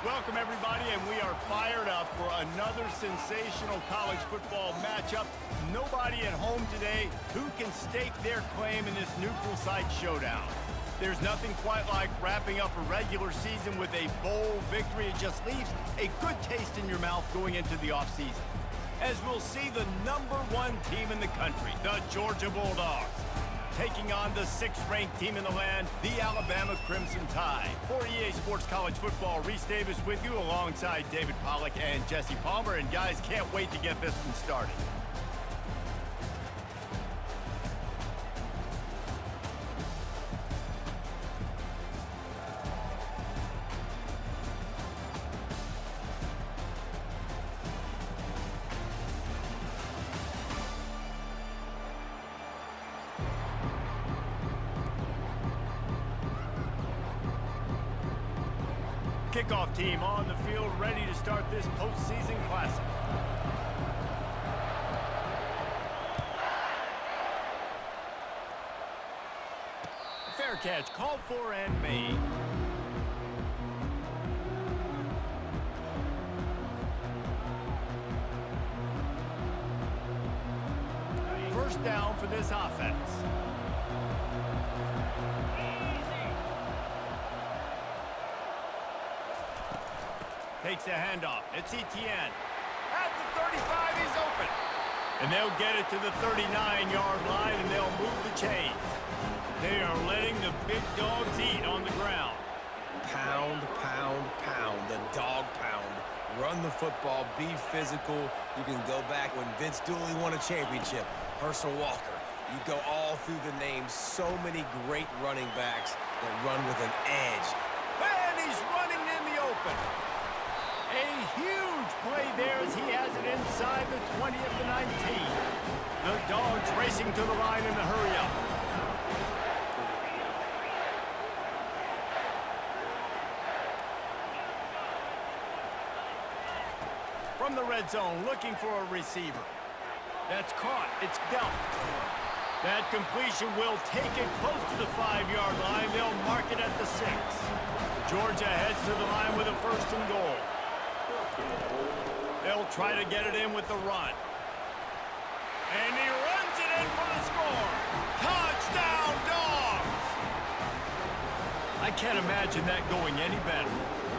Welcome, everybody, and we are fired up for another sensational college football matchup. Nobody at home today who can stake their claim in this neutral site showdown. There's nothing quite like wrapping up a regular season with a bowl victory. It just leaves a good taste in your mouth going into the offseason. As we'll see the #1 team in the country, the Georgia Bulldogs, taking on the 6th-ranked team in the land, the Alabama Crimson Tide. For EA Sports College Football, Reese Davis with you alongside David Pollack and Jesse Palmer. And guys, can't wait to get this one started. Kickoff team on the field, ready to start this postseason classic. Fair catch called for and made. First down for this offense. Takes a handoff. It's Etienne. At the 35, he's open. And they'll get it to the 39-yard line, and they'll move the chains. They are letting the big dogs eat on the ground. Pound, pound, pound. The dog pound. Run the football. Be physical. You can go back when Vince Dooley won a championship. Herschel Walker. You go all through the names. So many great running backs that run with an edge. And he's running in the open. A huge play there as he has it inside the 20 of the 19. The Dogs racing to the line in the hurry-up. From the red zone, looking for a receiver. That's caught. It's dealt. That completion will take it close to the 5-yard line. They'll mark it at the 6. Georgia heads to the line with a 1st and goal. They'll try to get it in with the run. And he runs it in for the score. Touchdown, Dogs! I can't imagine that going any better.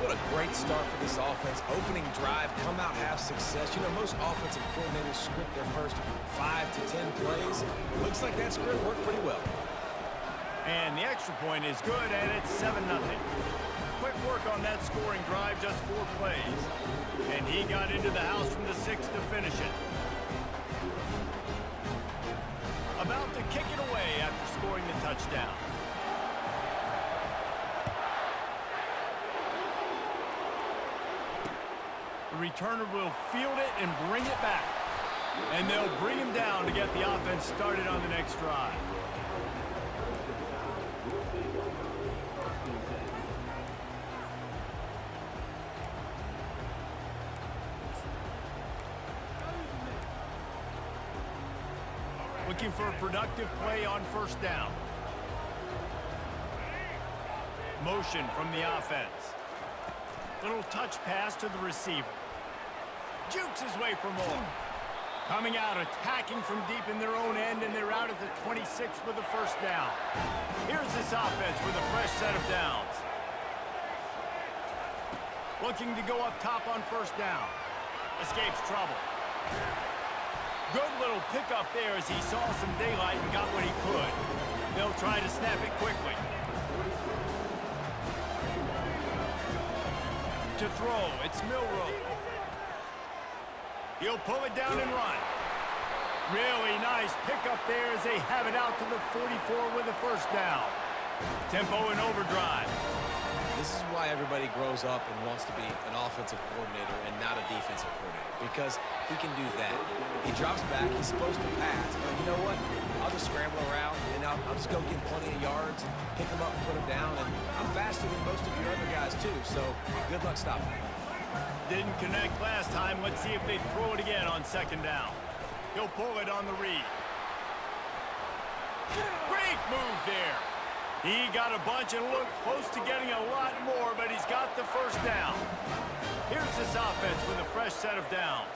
What a great start for this offense. Opening drive, come out, have success. You know, most offensive coordinators script their first 5 to 10 plays. Looks like that script worked pretty well. And the extra point is good, and it's 7-0. Quick work on that scoring drive, just 4 plays. And he got into the house from the 6 to finish it. About to kick it away after scoring the touchdown. The returner will field it and bring it back. And they'll bring him down to get the offense started on the next drive. Looking for a productive play on 1st down. Motion from the offense. Little touch pass to the receiver. Jukes his way for more. Coming out, attacking from deep in their own end, and they're out at the 26 with a 1st down. Here's this offense with a fresh set of downs. Looking to go up top on 1st down. Escapes trouble. Good little pickup there as he saw some daylight and got what he could. They'll try to snap it quickly. To throw, it's Milroe. He'll pull it down and run. Really nice pickup there as they have it out to the 44 with a 1st down. Tempo and overdrive. This is why everybody grows up and wants to be an offensive coordinator and not a defensive coordinator, because he can do that. He drops back, he's supposed to pass, but you know what? I'll just scramble around, and I'll just go get plenty of yards, pick him up and put him down, and I'm faster than most of your other guys too, so good luck stopping me. Didn't connect last time. Let's see if they throw it again on 2nd down. He'll pull it on the read. Great move there. He got a bunch and looked close to getting a lot more, but he's got the first down. Here's this offense with a fresh set of downs.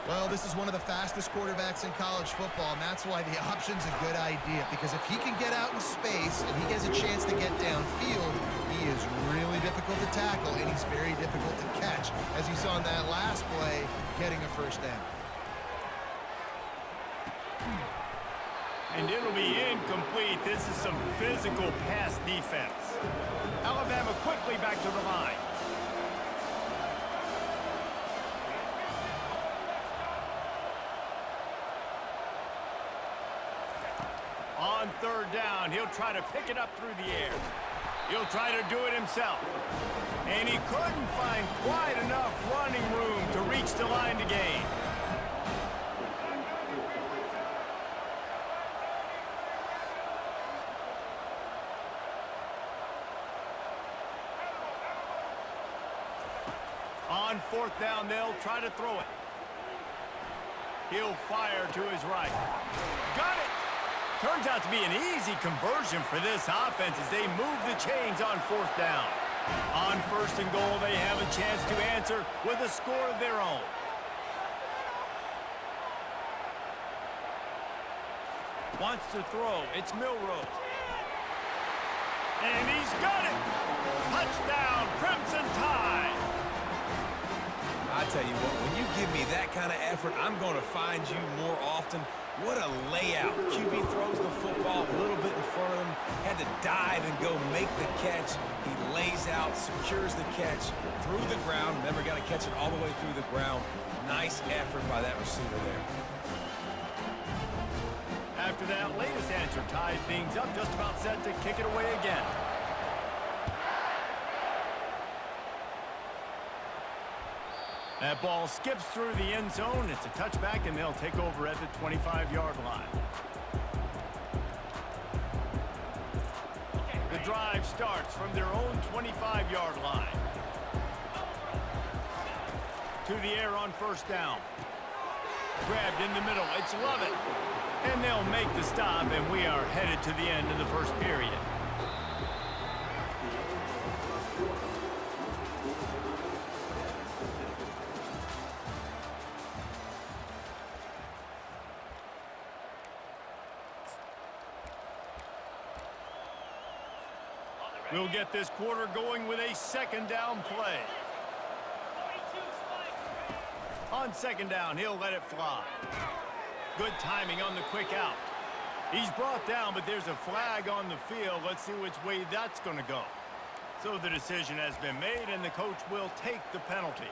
Well, this is one of the fastest quarterbacks in college football, and that's why the option's a good idea, because if he can get out in space and he gets a chance to get downfield, he is really difficult to tackle, and he's very difficult to catch, as you saw in that last play, getting a first down. And it'll be incomplete. This is some physical pass defense. Alabama quickly back to the line. On third down, he'll try to pick it up through the air. He'll try to do it himself. And he couldn't find quite enough running room to reach the line to gain. On fourth down, they'll try to throw it. He'll fire to his right. Got it! Turns out to be an easy conversion for this offense as they move the chains on fourth down. On first and goal, they have a chance to answer with a score of their own. Wants to throw. It's Milroe. And he's got it! Touchdown, Crimson Tide! I tell you what, when you give me that kind of effort, I'm going to find you more often. What a layout. QB throws the football a little bit in front of him, had to dive and go make the catch. He lays out, secures the catch through the ground. Remember, got to catch it all the way through the ground. Nice effort by that receiver there. After that latest answer tied things up, just about set to kick it away again. That ball skips through the end zone. It's a touchback, and they'll take over at the 25-yard line. The drive starts from their own 25-yard line. To the air on first down. Grabbed in the middle. It's Lovett. And they'll make the stop, and we are headed to the end of the first period. We'll get this quarter going with a second down play. On second down, he'll let it fly. Good timing on the quick out. He's brought down, but there's a flag on the field. Let's see which way that's going to go. So the decision has been made, and the coach will take the penalty.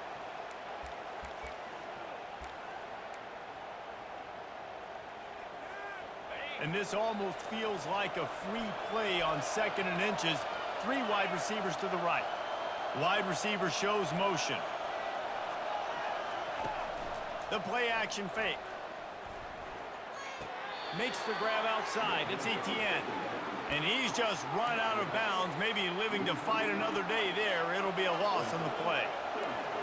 And this almost feels like a free play on second and inches. 3 wide receivers to the right. Wide receiver shows motion. The play action fake. Makes the grab outside. It's Etienne. And he's just run out of bounds, maybe living to fight another day there. It'll be a loss on the play.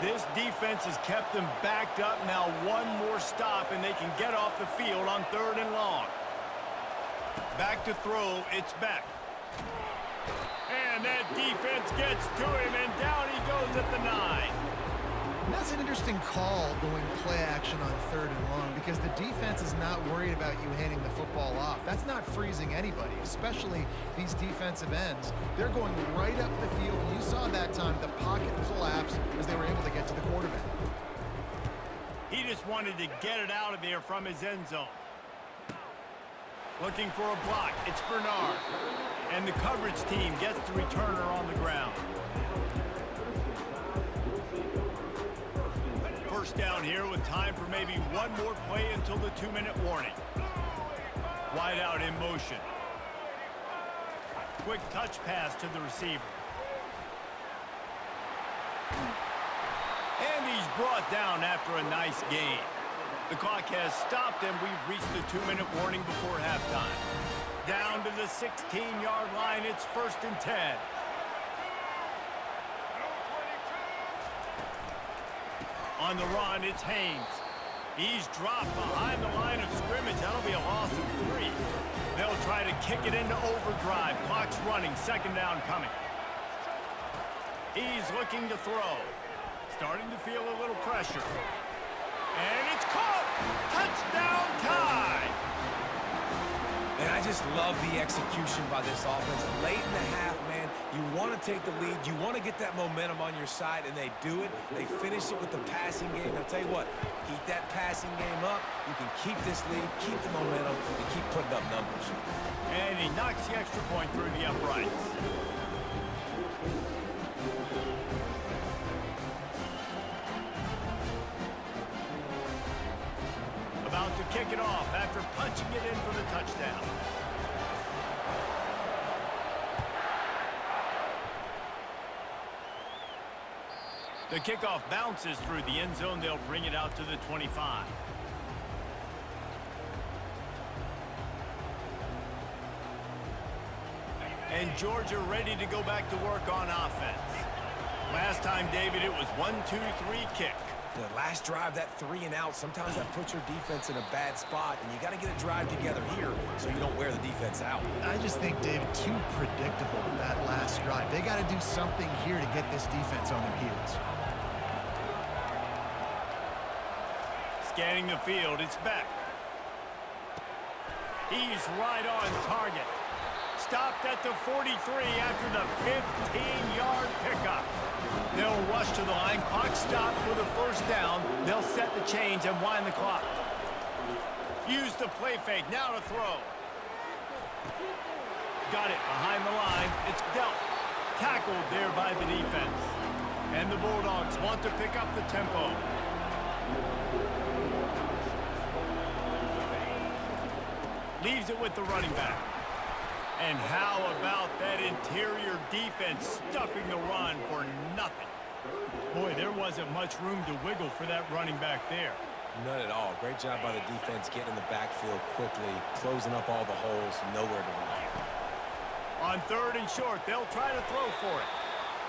This defense has kept them backed up. Now one more stop, and they can get off the field on third and long. Back to throw. It's Beck. And that defense gets to him, and down he goes at the 9. And that's an interesting call, going play action on third and long, because the defense is not worried about you handing the football off. That's not freezing anybody, especially these defensive ends. They're going right up the field. You saw that time the pocket collapse as they were able to get to the quarterback. He just wanted to get it out of there from his end zone. Looking for a block. It's Bernard. And the coverage team gets the returner on the ground. First down here with time for maybe one more play until the 2-minute warning. Wide out in motion. Quick touch pass to the receiver. And he's brought down after a nice gain. The clock has stopped, and we've reached the 2-minute warning before halftime. Down to the 16-yard line, it's 1st and 10. On the run, it's Haynes. He's dropped behind the line of scrimmage. That'll be a loss of 3. They'll try to kick it into overdrive. Clock's running. Second down coming. He's looking to throw. Starting to feel a little pressure. And it's caught! Touchdown tie! And I just love the execution by this offense. Late in the half, man, you want to take the lead. You want to get that momentum on your side, and they do it. They finish it with the passing game. I'll tell you what, keep that passing game up. You can keep this lead, keep the momentum, and keep putting up numbers. And he knocks the extra point through the uprights. About to kick it off after punching it in for the touchdown. The kickoff bounces through the end zone. They'll bring it out to the 25. And Georgia ready to go back to work on offense. Last time, David, it was 1-2-3 kick. The last drive, that 3 and out, sometimes that puts your defense in a bad spot, and you got to get a drive together here so you don't wear the defense out. I just think, David, too predictable that last drive. They got to do something here to get this defense on their heels. Scanning the field, it's Beck. He's right on target. Stopped at the 43 after the 15-yard pickup. They'll rush to the line. Clock stopped for the first down. They'll set the chains and wind the clock. Use the play fake. Now to throw. Got it behind the line. It's dealt. Tackled there by the defense. And the Bulldogs want to pick up the tempo. Leaves it with the running back. And how about that interior defense stuffing the run for nothing? Boy, there wasn't much room to wiggle for that running back there. None at all. Great job by the defense getting in the backfield quickly, closing up all the holes, nowhere to run. On third and short, they'll try to throw for it.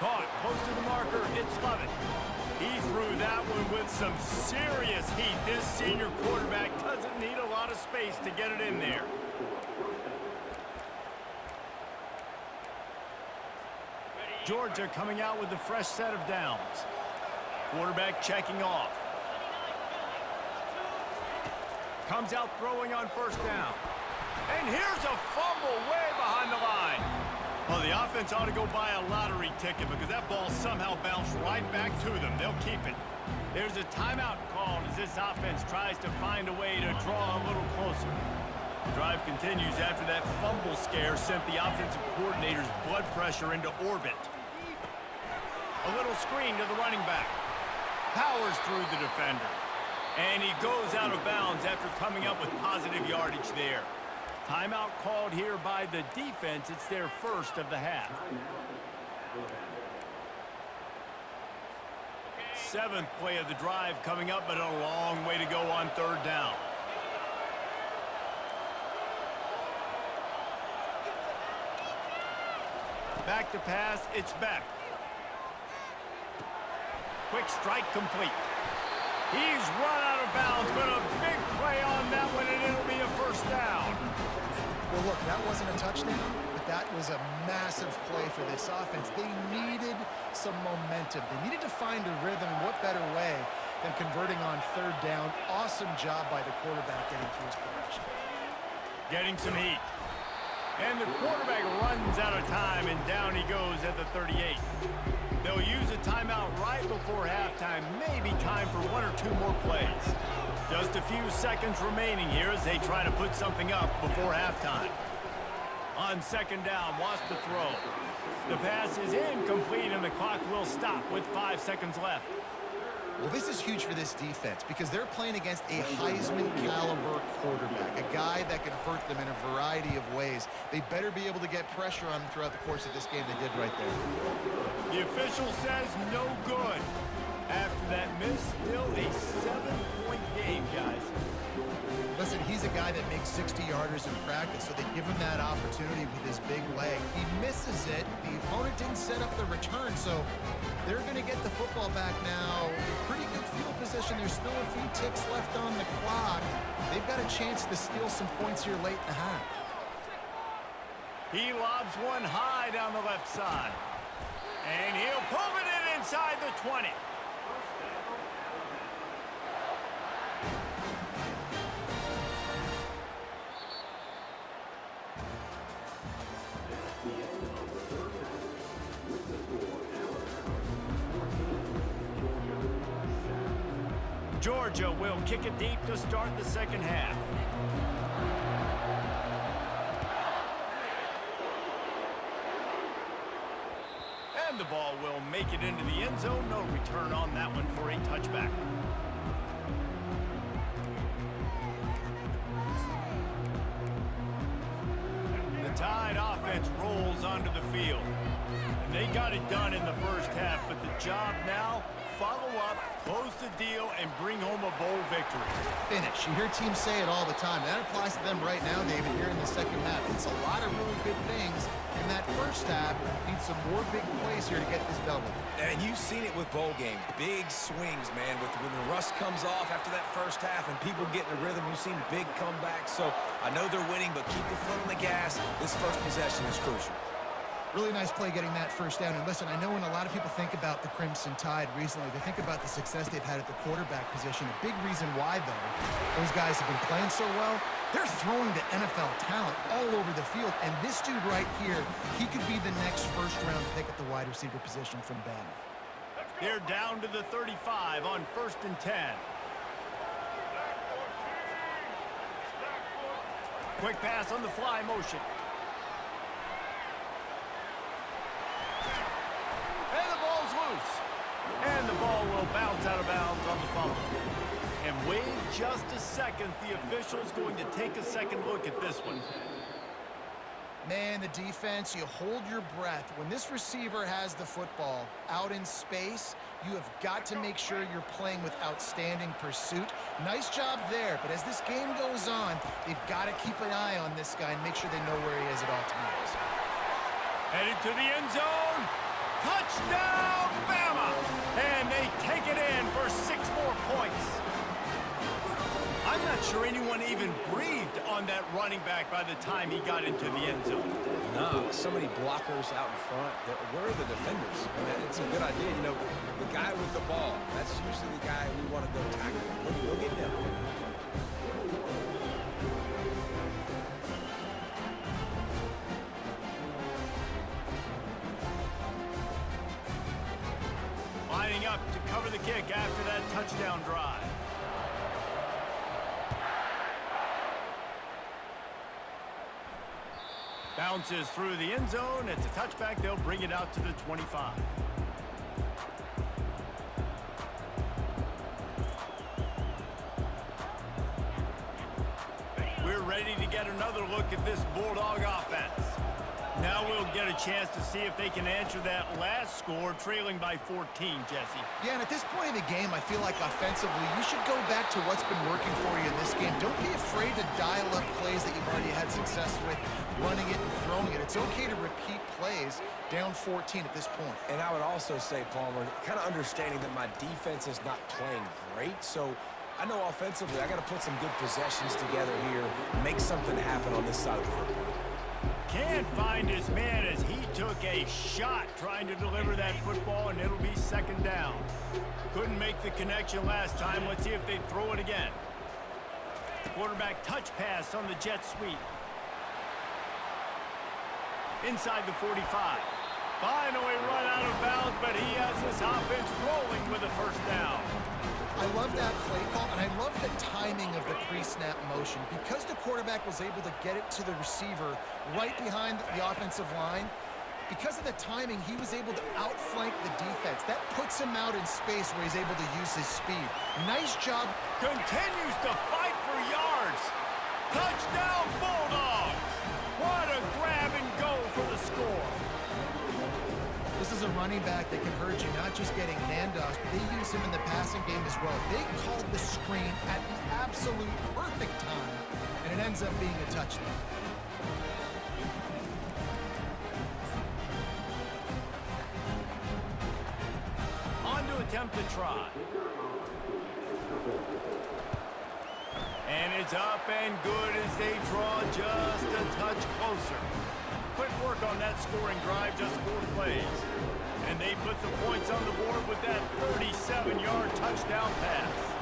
Caught close to the marker, it's Lovett. He threw that one with some serious heat. This senior quarterback doesn't need a lot of space to get it in there. Georgia coming out with a fresh set of downs. Quarterback checking off. Comes out throwing on first down. And here's a fumble way behind the line. Well, the offense ought to go buy a lottery ticket because that ball somehow bounced right back to them. They'll keep it. There's a timeout called as this offense tries to find a way to draw a little closer. The drive continues after that fumble scare sent the offensive coordinator's blood pressure into orbit. A little screen to the running back. Powers through the defender. And he goes out of bounds after coming up with positive yardage there. Timeout called here by the defense. It's their first of the half. Seventh play of the drive coming up, but a long way to go on third down. Back to pass, it's Beck. Quick strike complete. He's run out of bounds, but a big play on that one, and it'll be a first down. Well, look, that wasn't a touchdown, but that was a massive play for this offense. They needed some momentum. They needed to find a rhythm, and what better way than converting on third down. Awesome job by the quarterback getting through his progression. Getting some heat. And the quarterback runs out of time, and down he goes at the 38. They'll use a timeout right before halftime. Maybe time for one or two more plays. Just a few seconds remaining here as they try to put something up before halftime. On second down, wants to throw. The pass is incomplete, and the clock will stop with 5 seconds left. Well, this is huge for this defense because they're playing against a Heisman-caliber quarterback, a guy that can hurt them in a variety of ways. They better be able to get pressure on him throughout the course of this game. They did right there. The official says no good. After that miss, still a 7-point game, guys. Listen, he's a guy that makes 60-yarders in practice, so they give him that opportunity with his big leg. He misses it. The opponent didn't set up the return, so they're going to get the football back now. Pretty good field position. There's still a few ticks left on the clock. They've got a chance to steal some points here late in the half. He lobs one high down the left side. And he'll pull it in inside the 20. Georgia will kick it deep to start the second half. And the ball will make it into the end zone. No return on that one for a touchback. The Tide offense rolls onto the field. And they got it done in the first half, but the job now, follow up, close the deal, and bring home a bowl victory. Finish. You hear teams say it all the time. That applies to them right now, David, here in the second half. It's a lot of really good things in that first half. Need some more big plays here to get this double. And you've seen it with bowl games. Big swings, man. When the rust comes off after that first half and people get in a rhythm, you've seen big comebacks. So I know they're winning, but keep the foot on the gas. This first possession is crucial. Really nice play getting that first down. And listen, I know when a lot of people think about the Crimson Tide recently, they think about the success they've had at the quarterback position. A big reason why, though, those guys have been playing so well, they're throwing to NFL talent all over the field. And this dude right here, he could be the next first-round pick at the wide receiver position from Bama. They're down to the 35 on 1st and 10. Quick pass on the fly motion. And the ball will bounce out of bounds on the fumble. And wait just a second. The official's going to take a second look at this one. Man, the defense, you hold your breath. When this receiver has the football out in space, you have got to make sure you're playing with outstanding pursuit. Nice job there, but as this game goes on, they've got to keep an eye on this guy and make sure they know where he is at all times. Headed to the end zone. Touchdown, Bama! And they take it in for 6 more points. I'm not sure anyone even breathed on that running back by the time he got into the end zone. No, so many blockers out in front. Where are the defenders? I mean, it's a good idea. You know, the guy with the ball, that's usually the guy we want to go tackle. Go get him. Lining up to cover the kick after that touchdown drive. Bounces through the end zone. It's a touchback. They'll bring it out to the 25. We're ready to get another look at this Bulldog offense. Now we'll get a chance to see if they can answer that last score, trailing by 14, Jesse. Yeah, and at this point in the game, I feel like offensively, you should go back to what's been working for you in this game. Don't be afraid to dial up plays that you've already had success with, running it and throwing it. It's okay to repeat plays down 14 at this point. And I would also say, Palmer, kind of understanding that my defense is not playing great, so I know offensively I got to put some good possessions together here, make something happen on this side of the football. Can't find his man as he took a shot trying to deliver that football, and it'll be second down. Couldn't make the connection last time. Let's see if they throw it again. Quarterback touch pass on the jet sweep. Inside the 45. Finally run out of bounds, but he has this offense rolling with a first down. I love that play call, and I love the timing of the pre-snap motion. Because the quarterback was able to get it to the receiver right behind the offensive line, because of the timing, he was able to outflank the defense. That puts him out in space where he's able to use his speed. Nice job. Continues to fight for yards. Touchdown, Bulldogs! What a grab and go for the score. This is a running back that can hurt you, not just getting handoffs, but they use him in the passing game as well. They called the screen at the absolute perfect time, and it ends up being a touchdown. On to attempt to try. And it's up and good as they draw just a touch closer. Quick work on that scoring drive, just 4 plays. And they put the points on the board with that 37-yard touchdown pass.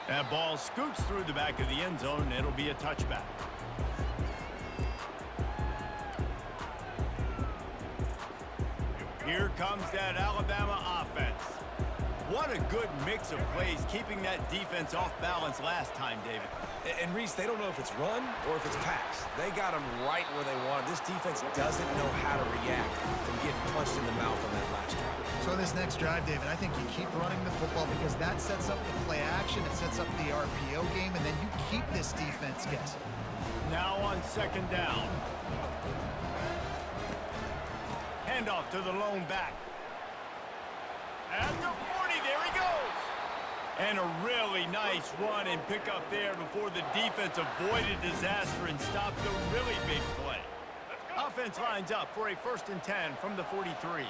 That ball scoots through the back of the end zone, and it'll be a touchback. Here comes that Alabama offense. What a good mix of plays, keeping that defense off balance last time, David. And Reese, they don't know if it's run or if it's pass. They got them right where they want it. This defense doesn't know how to react from getting punched in the mouth on that last drive. So this next drive, David, I think you keep running the football because that sets up the play action, it sets up the RPO game, and then you keep this defense guessing. Now on 2nd down. Handoff to the lone back. At the 40, there he goes. And a really nice run and pick up there before the defense avoided disaster and stopped the really big play. Offense lines up for a 1st and 10 from the 43.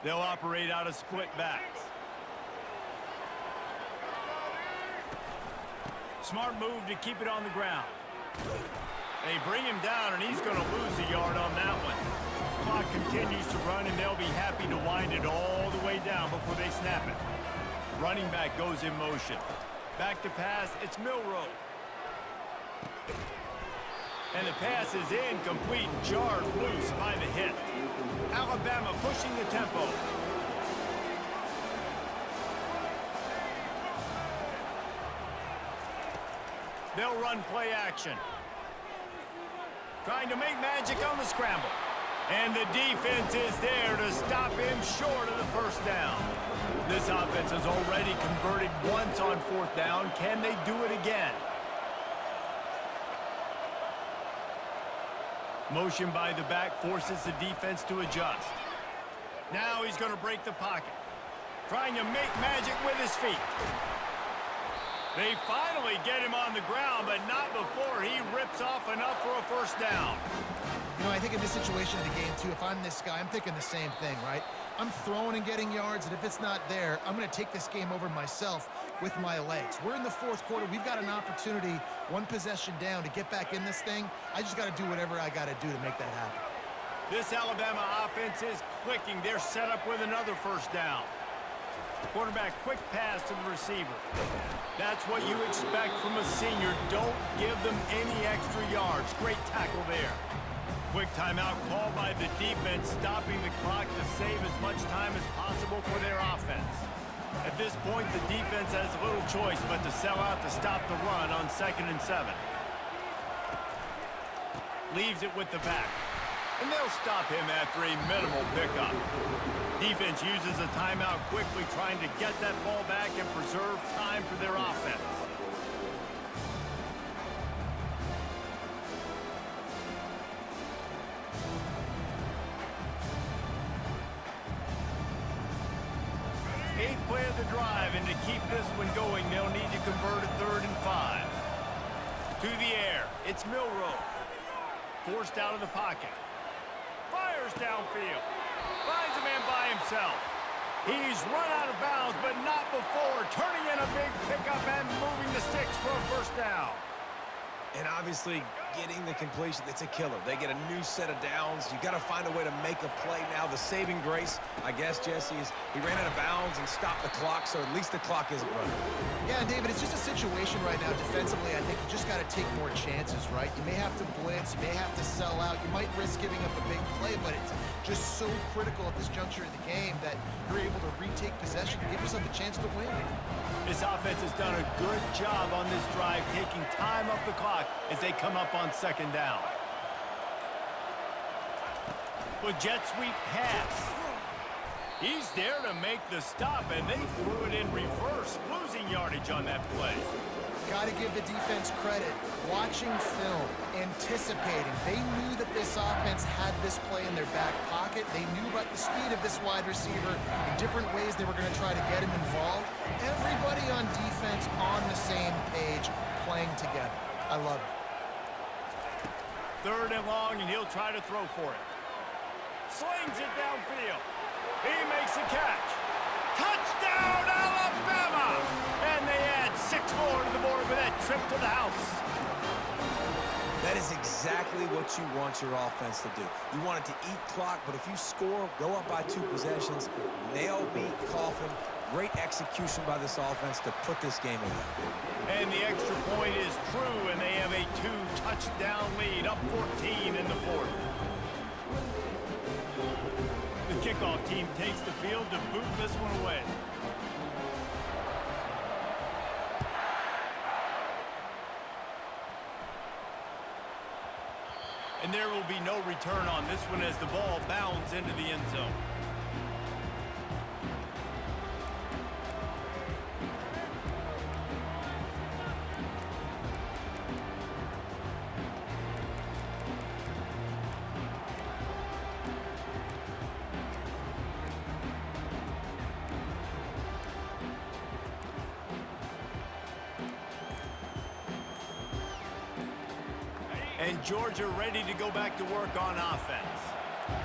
They'll operate out of split backs. Smart move to keep it on the ground. They bring him down, and he's going to lose a yard on that one. Clock continues to run, and they'll be happy to wind it all the way down before they snap it. Running back goes in motion. Back to pass, it's Milroe. And the pass is incomplete, jarred loose by the hit. Alabama pushing the tempo. They'll run play action. Trying to make magic on the scramble. And the defense is there to stop him short of the 1st down. This offense has already converted once on 4th down. Can they do it again? Motion by the back forces the defense to adjust. Now he's going to break the pocket. Trying to make magic with his feet. They finally get him on the ground, but not before he rips off enough for a 1st down. You know, I think in this situation of the game, too, if I'm this guy, I'm thinking the same thing, right? I'm throwing and getting yards, and if it's not there, I'm going to take this game over myself with my legs. We're in the 4th quarter. We've got an opportunity, 1 possession down, to get back in this thing. I just got to do whatever I got to do to make that happen. This Alabama offense is clicking. They're set up with another 1st down. Quarterback, quick pass to the receiver. That's what you expect from a senior. Don't give them any extra yards. Great tackle there. Quick timeout called by the defense, stopping the clock to save as much time as possible for their offense. At this point, the defense has little choice but to sell out to stop the run on 2nd and 7. Leaves it with the back. And they'll stop him after a minimal pickup. Defense uses a timeout quickly, trying to get that ball back and preserve time for their offense. Eighth play of the drive, and to keep this one going, they'll need to convert a 3rd and 5. To the air, it's Milroe. Forced out of the pocket. Fires downfield. Finds a man by himself. He's run out of bounds, but not before turning in a big pickup and moving the sticks for a 1st down. And obviously, getting the completion, it's a killer. They get a new set of downs. You got to find a way to make a play now. The saving grace, I guess, Jesse, is he ran out of bounds and stopped the clock, so at least the clock isn't running. Yeah, David, it's just a situation right now defensively. I think you just got to take more chances, right? You may have to blitz. You may have to sell out. You might risk giving up a big play, but it's just so critical at this juncture of the game that you're able to retake possession and give yourself a chance to win. This offense has done a good job on this drive, taking time off the clock as they come up on 2nd down. With jet sweep pass. He's there to make the stop, and they threw it in reverse, losing yardage on that play. got to give the defense credit. Watching film, anticipating. They knew that this offense had this play in their back pocket. They knew about the speed of this wide receiver, the different ways they were going to try to get him involved. Everybody on defense on the same page, playing together. I love it. 3rd and long, and he'll try to throw for it. Slings it downfield. He makes the catch. Touchdown, Alabama! And they add 6 more to the board with that trip to the house. That is exactly what you want your offense to do. You want it to eat clock, but if you score, go up by 2 possessions, nail beat Coffin. Great execution by this offense to put this game away. And the extra point is true, and they have a 2-touchdown lead, up 14 in the 4th. The kickoff team takes the field to boot this one away. And there will be no return on this one as the ball bounds into the end zone. And Georgia ready to go back to work on offense.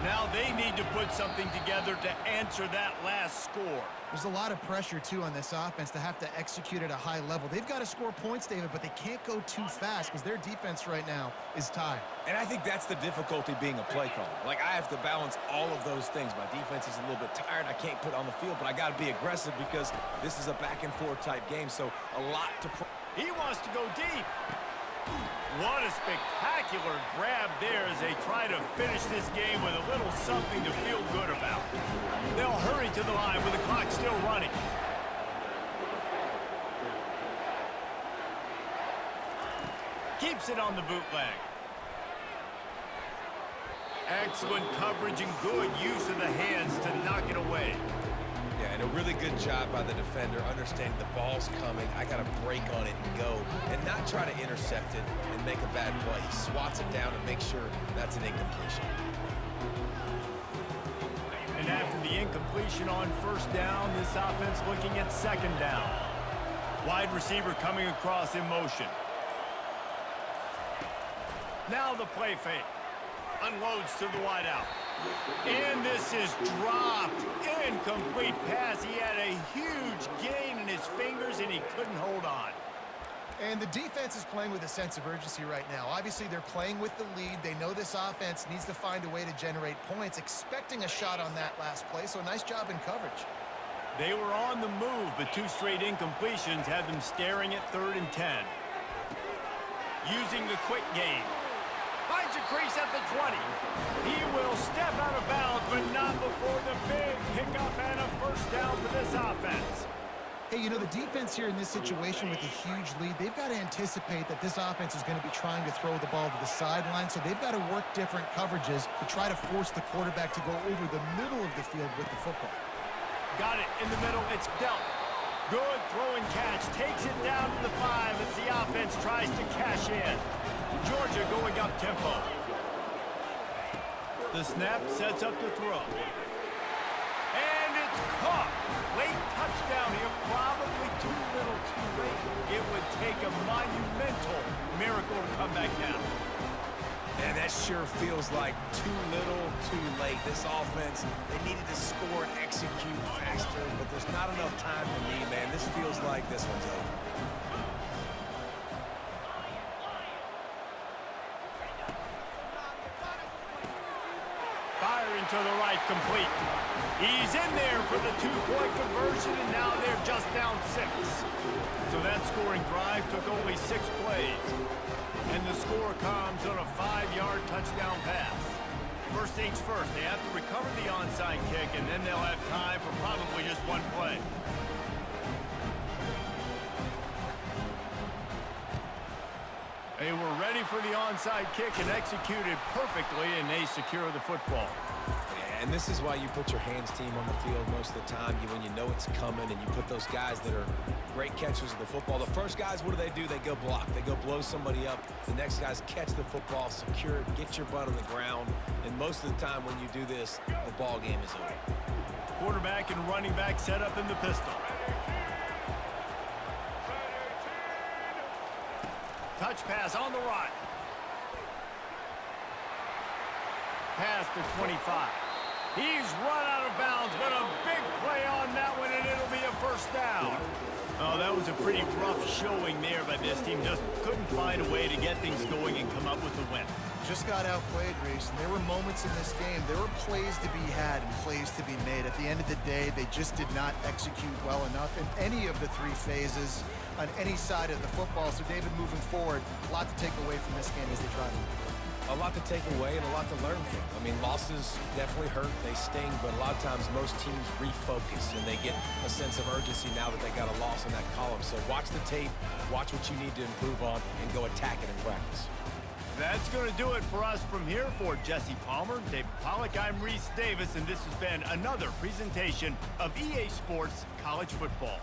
Now they need to put something together to answer that last score. There's a lot of pressure, too, on this offense to have to execute at a high level. They've got to score points, David, but they can't go too fast because their defense right now is tired. And I think that's the difficulty being a play caller. Like, I have to balance all of those things. My defense is a little bit tired. I can't put on the field, but I got to be aggressive because this is a back-and-forth type game, so a lot to... He wants to go deep. What a spectacular grab there as they try to finish this game with a little something to feel good about. They'll hurry to the line with the clock still running. Keeps it on the bootleg. Excellent coverage and good use of the hands to knock it away. Yeah, and a really good job by the defender, understanding the ball's coming. I got to break on it and go, and not try to intercept it and make a bad play. He swats it down and makes sure that's an incompletion. And after the incompletion on 1st down, this offense looking at 2nd down. Wide receiver coming across in motion. Now the play fake. Unloads to the wideout. And this is dropped. Incomplete pass. He had a huge gain in his fingers, and he couldn't hold on. And the defense is playing with a sense of urgency right now. Obviously, they're playing with the lead. They know this offense needs to find a way to generate points, expecting a shot on that last play, so nice job in coverage. They were on the move, but 2 straight incompletions had them staring at 3rd and 10. Using the quick game. Finds a crease at the 20. He will step out of bounds, but not before the big pickup and a 1st down for this offense. Hey, you know, the defense here in this situation with a huge lead, they've got to anticipate that this offense is going to be trying to throw the ball to the sideline, so they've got to work different coverages to try to force the quarterback to go over the middle of the field with the football. Got it in the middle. It's dealt. Good throw and catch. Takes it down to the 5 as the offense tries to cash in. Georgia going up tempo. The snap sets up the throw. And it's caught. Late touchdown here. Probably too little too late. It would take a monumental miracle to come back down. And that sure feels like too little, too late. This offense, they needed to score and execute faster, but there's not enough time for me, man. This feels like this one's over. Firing to the right, complete. He's in there for the 2-point conversion, and now they're just down 6. So that scoring drive took only 6 plays. And the score comes on a 5-yard touchdown pass. First things first, they have to recover the onside kick, and then they'll have time for probably just 1 play. They were ready for the onside kick and executed perfectly, and they secure the football. Yeah, and this is why you put your hands team on the field most of the time, when you know it's coming, and you put those guys that are great catchers of the football. The first guys, what do? They go block. They go blow somebody up. The next guys catch the football, secure it, get your butt on the ground, and most of the time when you do this, the ball game is over. Quarterback and running back set up in the pistol. Touch pass on the right. Past the 25. He's run out of bounds, but a big play on that one, and it'll be a first down. Oh, that was a pretty rough showing there by this team. Just couldn't find a way to get things going and come up with the win. Just got outplayed, Reese, and there were moments in this game. There were plays to be had and plays to be made. At the end of the day, they just did not execute well enough in any of the three phases on any side of the football. So, David, moving forward, a lot to take away from this game as they try to move forward. A lot to take away and a lot to learn from. I mean, losses definitely hurt, they sting, but a lot of times most teams refocus and they get a sense of urgency now that they got a loss in that column. So watch the tape, watch what you need to improve on, and go attack it in practice. That's going to do it for us from here. For Jesse Palmer, David Pollack, I'm Reese Davis, and this has been another presentation of EA Sports College Football.